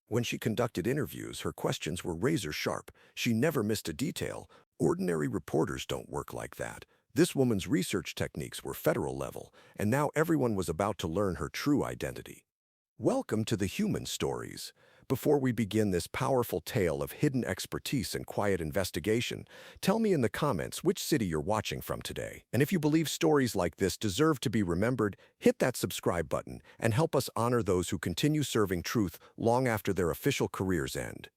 When she conducted interviews, her questions were razor sharp. She never missed a detail. Ordinary reporters don't work like that. This woman's research techniques were federal level, and now everyone was about to learn her true identity. Welcome to the Human Stories. Before we begin this powerful tale of hidden expertise and quiet investigation, tell me in the comments which city you're watching from today. And if you believe stories like this deserve to be remembered, hit that subscribe button and help us honor those who continue serving truth long after their official careers end.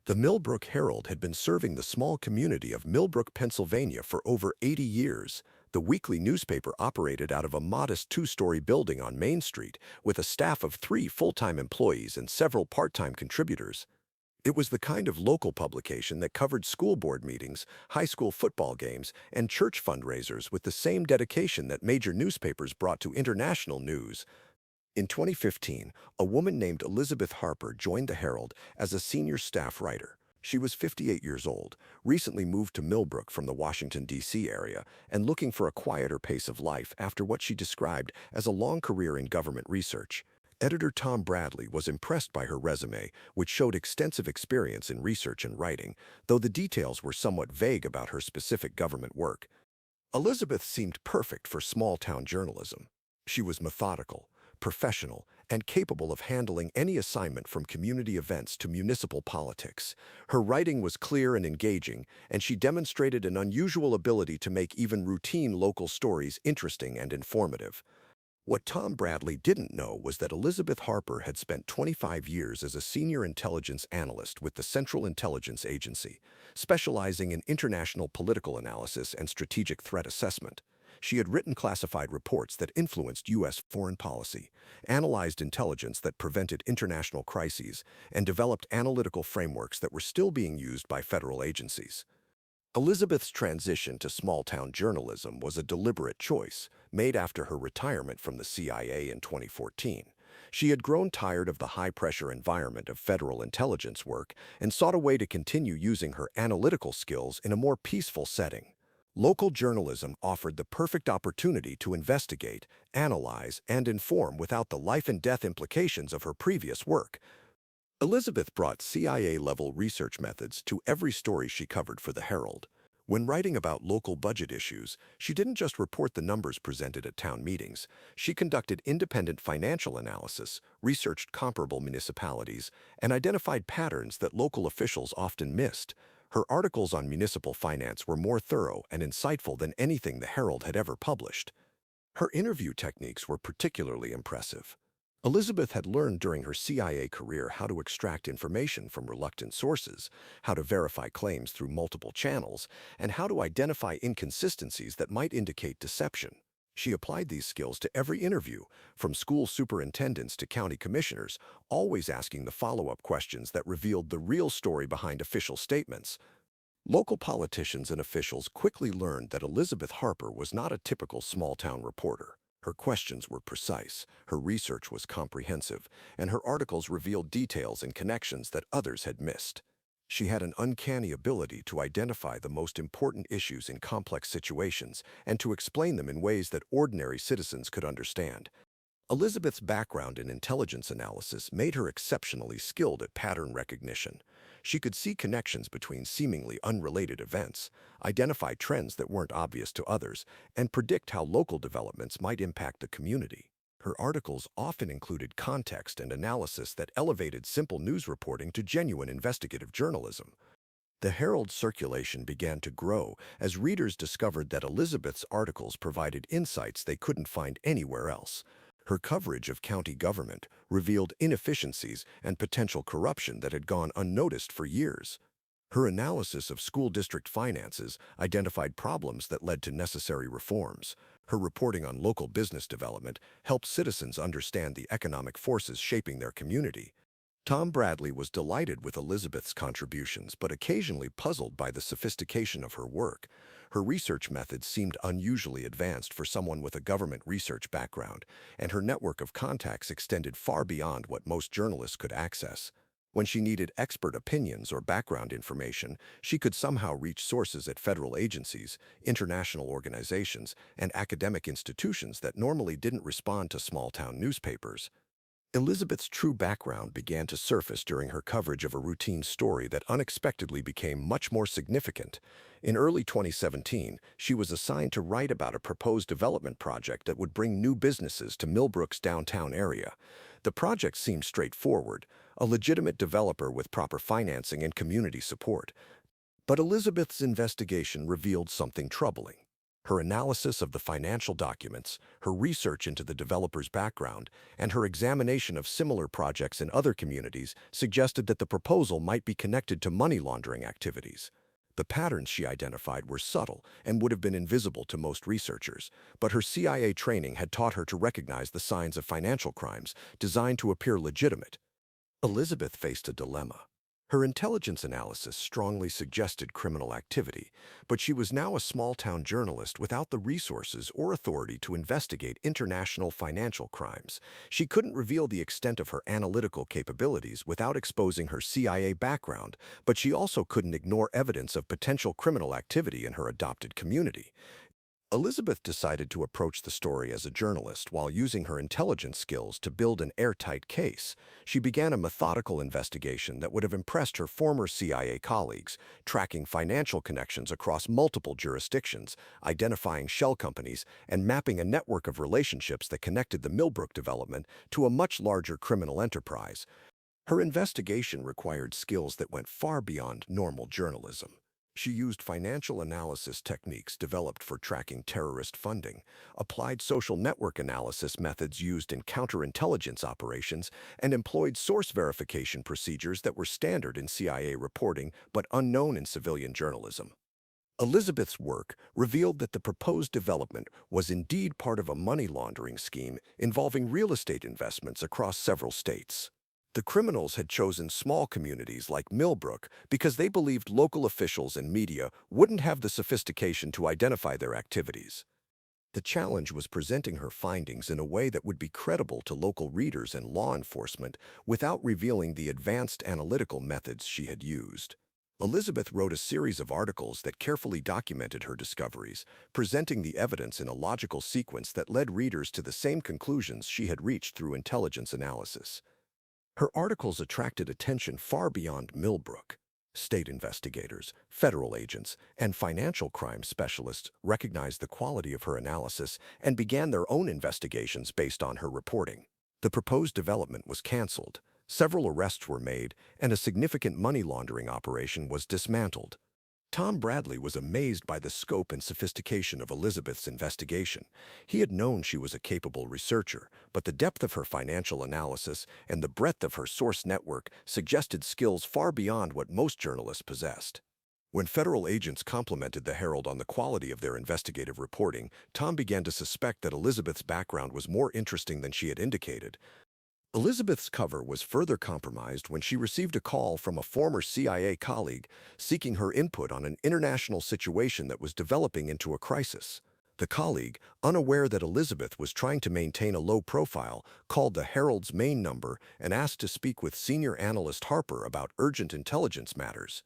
The Millbrook Herald had been serving the small community of Millbrook, Pennsylvania for over 80 years. The weekly newspaper operated out of a modest two-story building on Main Street with a staff of 3 full-time employees and several part-time contributors. It was the kind of local publication that covered school board meetings, high school football games, and church fundraisers with the same dedication that major newspapers brought to international news. In 2015, a woman named Elizabeth Harper joined the Herald as a senior staff writer. She was 58 years old, recently moved to Millbrook from the Washington, D.C. area, and looking for a quieter pace of life after what she described as a long career in government research. Editor Tom Bradley was impressed by her resume, which showed extensive experience in research and writing, though the details were somewhat vague about her specific government work. Elizabeth seemed perfect for small-town journalism. She was methodical, professional, and capable of handling any assignment from community events to municipal politics. Her writing was clear and engaging, and she demonstrated an unusual ability to make even routine local stories interesting and informative. What Tom Bradley didn't know was that Elizabeth Harper had spent 25 years as a senior intelligence analyst with the Central Intelligence Agency, specializing in international political analysis and strategic threat assessment. She had written classified reports that influenced U.S. foreign policy, analyzed intelligence that prevented international crises, and developed analytical frameworks that were still being used by federal agencies. Elizabeth's transition to small-town journalism was a deliberate choice, made after her retirement from the CIA in 2014. She had grown tired of the high-pressure environment of federal intelligence work and sought a way to continue using her analytical skills in a more peaceful setting. Local journalism offered the perfect opportunity to investigate, analyze, and inform without the life-and-death implications of her previous work. Elizabeth brought CIA-level research methods to every story she covered for the Herald. When writing about local budget issues, she didn't just report the numbers presented at town meetings. She conducted independent financial analysis, researched comparable municipalities, and identified patterns that local officials often missed. Her articles on municipal finance were more thorough and insightful than anything the Herald had ever published. Her interview techniques were particularly impressive. Elizabeth had learned during her CIA career how to extract information from reluctant sources, how to verify claims through multiple channels, and how to identify inconsistencies that might indicate deception. She applied these skills to every interview, from school superintendents to county commissioners, always asking the follow-up questions that revealed the real story behind official statements. Local politicians and officials quickly learned that Elizabeth Harper was not a typical small-town reporter. Her questions were precise, her research was comprehensive, and her articles revealed details and connections that others had missed. She had an uncanny ability to identify the most important issues in complex situations and to explain them in ways that ordinary citizens could understand. Elizabeth's background in intelligence analysis made her exceptionally skilled at pattern recognition. She could see connections between seemingly unrelated events, identify trends that weren't obvious to others, and predict how local developments might impact the community. Her articles often included context and analysis that elevated simple news reporting to genuine investigative journalism. The Herald's circulation began to grow as readers discovered that Elizabeth's articles provided insights they couldn't find anywhere else. Her coverage of county government revealed inefficiencies and potential corruption that had gone unnoticed for years. Her analysis of school district finances identified problems that led to necessary reforms. Her reporting on local business development helped citizens understand the economic forces shaping their community. Tom Bradley was delighted with Elizabeth's contributions, but occasionally puzzled by the sophistication of her work. Her research methods seemed unusually advanced for someone with a government research background, and her network of contacts extended far beyond what most journalists could access. When she needed expert opinions or background information, she could somehow reach sources at federal agencies, international organizations, and academic institutions that normally didn't respond to small-town newspapers. Elizabeth's true background began to surface during her coverage of a routine story that unexpectedly became much more significant. In early 2017, she was assigned to write about a proposed development project that would bring new businesses to Millbrook's downtown area. The project seemed straightforward, a legitimate developer with proper financing and community support. But Elizabeth's investigation revealed something troubling. Her analysis of the financial documents, her research into the developer's background, and her examination of similar projects in other communities suggested that the proposal might be connected to money laundering activities. The patterns she identified were subtle and would have been invisible to most researchers, but her CIA training had taught her to recognize the signs of financial crimes designed to appear legitimate. Elizabeth faced a dilemma. Her intelligence analysis strongly suggested criminal activity, but she was now a small-town journalist without the resources or authority to investigate international financial crimes. She couldn't reveal the extent of her analytical capabilities without exposing her CIA background, but she also couldn't ignore evidence of potential criminal activity in her adopted community. Elizabeth decided to approach the story as a journalist while using her intelligence skills to build an airtight case. She began a methodical investigation that would have impressed her former CIA colleagues, tracking financial connections across multiple jurisdictions, identifying shell companies, and mapping a network of relationships that connected the Millbrook development to a much larger criminal enterprise. Her investigation required skills that went far beyond normal journalism. She used financial analysis techniques developed for tracking terrorist funding, applied social network analysis methods used in counterintelligence operations, and employed source verification procedures that were standard in CIA reporting but unknown in civilian journalism. Elizabeth's work revealed that the proposed development was indeed part of a money laundering scheme involving real estate investments across several states. The criminals had chosen small communities like Millbrook because they believed local officials and media wouldn't have the sophistication to identify their activities. The challenge was presenting her findings in a way that would be credible to local readers and law enforcement without revealing the advanced analytical methods she had used. Elizabeth wrote a series of articles that carefully documented her discoveries, presenting the evidence in a logical sequence that led readers to the same conclusions she had reached through intelligence analysis. Her articles attracted attention far beyond Millbrook. State investigators, federal agents, and financial crime specialists recognized the quality of her analysis and began their own investigations based on her reporting. The proposed development was canceled, several arrests were made, and a significant money laundering operation was dismantled. Tom Bradley was amazed by the scope and sophistication of Elizabeth's investigation. He had known she was a capable researcher, but the depth of her financial analysis and the breadth of her source network suggested skills far beyond what most journalists possessed. When federal agents complimented the Herald on the quality of their investigative reporting, Tom began to suspect that Elizabeth's background was more interesting than she had indicated. Elizabeth's cover was further compromised when she received a call from a former CIA colleague seeking her input on an international situation that was developing into a crisis. The colleague, unaware that Elizabeth was trying to maintain a low profile, called the Herald's main number and asked to speak with senior analyst Harper about urgent intelligence matters.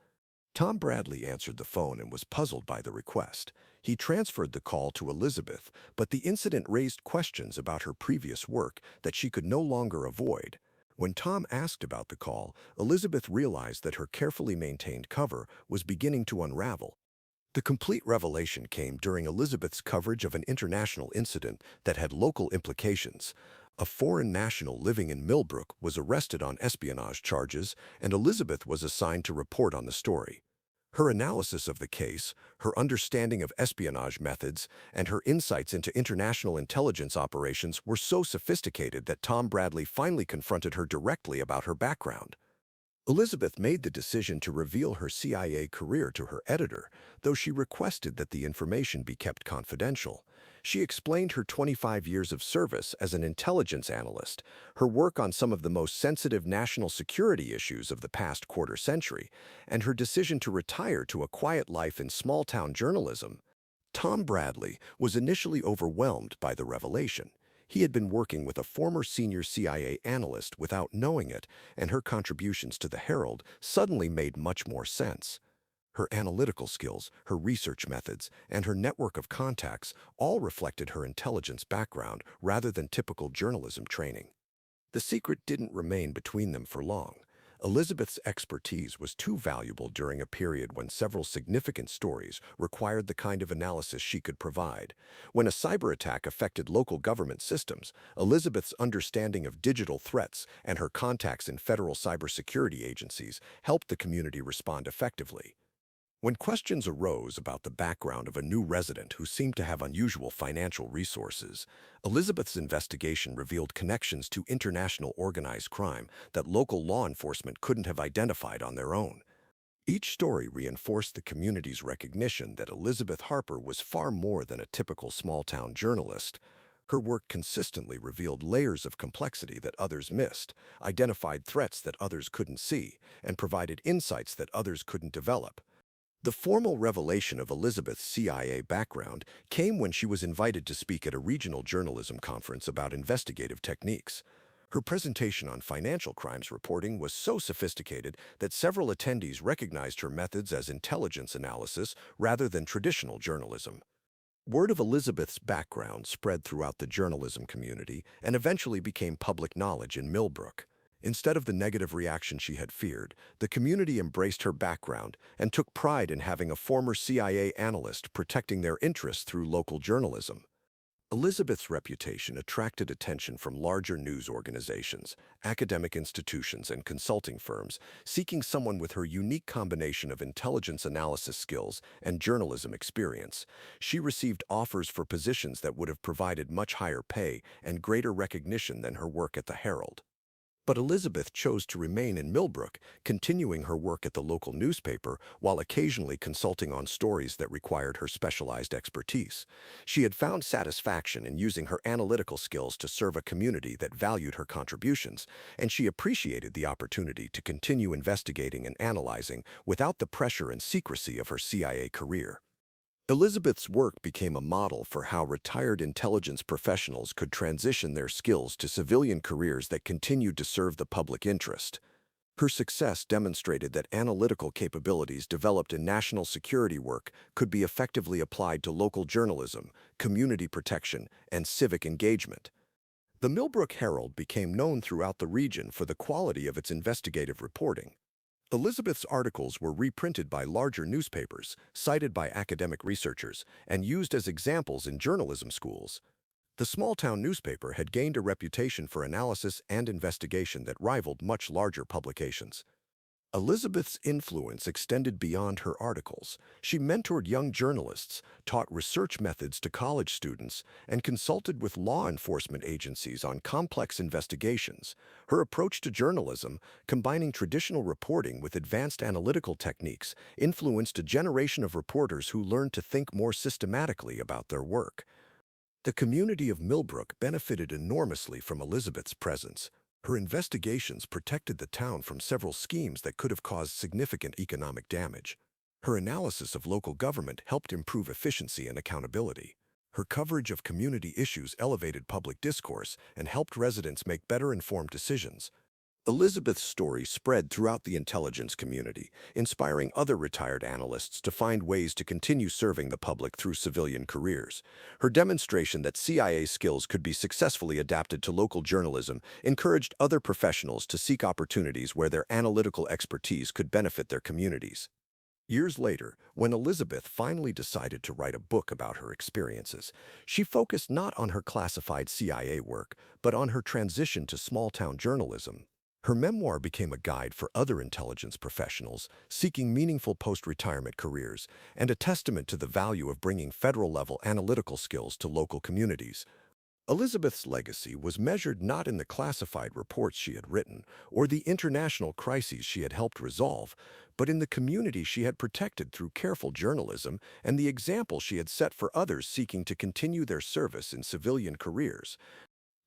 Tom Bradley answered the phone and was puzzled by the request. He transferred the call to Elizabeth, but the incident raised questions about her previous work that she could no longer avoid. When Tom asked about the call, Elizabeth realized that her carefully maintained cover was beginning to unravel. The complete revelation came during Elizabeth's coverage of an international incident that had local implications. A foreign national living in Millbrook was arrested on espionage charges, and Elizabeth was assigned to report on the story. Her analysis of the case, her understanding of espionage methods, and her insights into international intelligence operations were so sophisticated that Tom Bradley finally confronted her directly about her background. Elizabeth made the decision to reveal her CIA career to her editor, though she requested that the information be kept confidential. She explained her 25 years of service as an intelligence analyst, her work on some of the most sensitive national security issues of the past quarter century, and her decision to retire to a quiet life in small-town journalism. Tom Bradley was initially overwhelmed by the revelation. He had been working with a former senior CIA analyst without knowing it, and her contributions to the Herald suddenly made much more sense. Her analytical skills, her research methods, and her network of contacts all reflected her intelligence background rather than typical journalism training. The secret didn't remain between them for long. Elizabeth's expertise was too valuable during a period when several significant stories required the kind of analysis she could provide. When a cyber attack affected local government systems, Elizabeth's understanding of digital threats and her contacts in federal cybersecurity agencies helped the community respond effectively. When questions arose about the background of a new resident who seemed to have unusual financial resources, Elizabeth's investigation revealed connections to international organized crime that local law enforcement couldn't have identified on their own. Each story reinforced the community's recognition that Elizabeth Harper was far more than a typical small-town journalist. Her work consistently revealed layers of complexity that others missed, identified threats that others couldn't see, and provided insights that others couldn't develop. The formal revelation of Elizabeth's CIA background came when she was invited to speak at a regional journalism conference about investigative techniques. Her presentation on financial crimes reporting was so sophisticated that several attendees recognized her methods as intelligence analysis rather than traditional journalism. Word of Elizabeth's background spread throughout the journalism community and eventually became public knowledge in Millbrook. Instead of the negative reaction she had feared, the community embraced her background and took pride in having a former CIA analyst protecting their interests through local journalism. Elizabeth's reputation attracted attention from larger news organizations, academic institutions, and consulting firms, seeking someone with her unique combination of intelligence analysis skills and journalism experience. She received offers for positions that would have provided much higher pay and greater recognition than her work at the Herald. But Elizabeth chose to remain in Millbrook, continuing her work at the local newspaper while occasionally consulting on stories that required her specialized expertise. She had found satisfaction in using her analytical skills to serve a community that valued her contributions, and she appreciated the opportunity to continue investigating and analyzing without the pressure and secrecy of her CIA career. Elizabeth's work became a model for how retired intelligence professionals could transition their skills to civilian careers that continued to serve the public interest. Her success demonstrated that analytical capabilities developed in national security work could be effectively applied to local journalism, community protection, and civic engagement. The Millbrook Herald became known throughout the region for the quality of its investigative reporting. Elizabeth's articles were reprinted by larger newspapers, cited by academic researchers, and used as examples in journalism schools. The small-town newspaper had gained a reputation for analysis and investigation that rivaled much larger publications. Elizabeth's influence extended beyond her articles. She mentored young journalists, taught research methods to college students, and consulted with law enforcement agencies on complex investigations. Her approach to journalism, combining traditional reporting with advanced analytical techniques, influenced a generation of reporters who learned to think more systematically about their work. The community of Millbrook benefited enormously from Elizabeth's presence. Her investigations protected the town from several schemes that could have caused significant economic damage. Her analysis of local government helped improve efficiency and accountability. Her coverage of community issues elevated public discourse and helped residents make better-informed decisions. Elizabeth's story spread throughout the intelligence community, inspiring other retired analysts to find ways to continue serving the public through civilian careers. Her demonstration that CIA skills could be successfully adapted to local journalism encouraged other professionals to seek opportunities where their analytical expertise could benefit their communities. Years later, when Elizabeth finally decided to write a book about her experiences, she focused not on her classified CIA work, but on her transition to small-town journalism. Her memoir became a guide for other intelligence professionals seeking meaningful post-retirement careers and a testament to the value of bringing federal-level analytical skills to local communities. Elizabeth's legacy was measured not in the classified reports she had written or the international crises she had helped resolve, but in the community she had protected through careful journalism and the example she had set for others seeking to continue their service in civilian careers.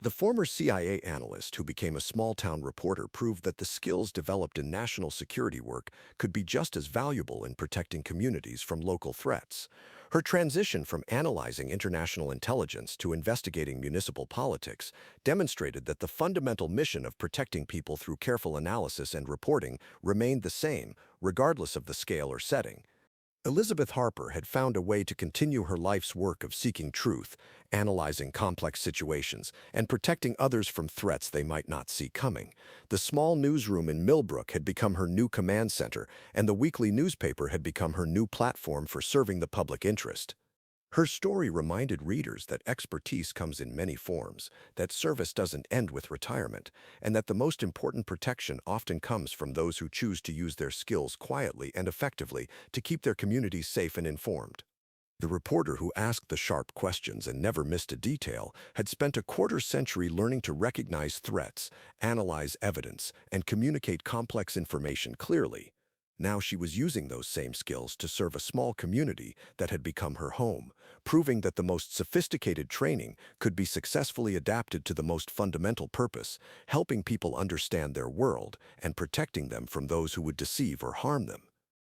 The former CIA analyst who became a small-town reporter proved that the skills developed in national security work could be just as valuable in protecting communities from local threats. Her transition from analyzing international intelligence to investigating municipal politics demonstrated that the fundamental mission of protecting people through careful analysis and reporting remained the same, regardless of the scale or setting. Elizabeth Harper had found a way to continue her life's work of seeking truth, analyzing complex situations, and protecting others from threats they might not see coming. The small newsroom in Millbrook had become her new command center, and the weekly newspaper had become her new platform for serving the public interest. Her story reminded readers that expertise comes in many forms, that service doesn't end with retirement, and that the most important protection often comes from those who choose to use their skills quietly and effectively to keep their communities safe and informed. The reporter who asked the sharp questions and never missed a detail had spent a quarter-century learning to recognize threats, analyze evidence, and communicate complex information clearly. Now she was using those same skills to serve a small community that had become her home, proving that the most sophisticated training could be successfully adapted to the most fundamental purpose, helping people understand their world and protecting them from those who would deceive or harm them.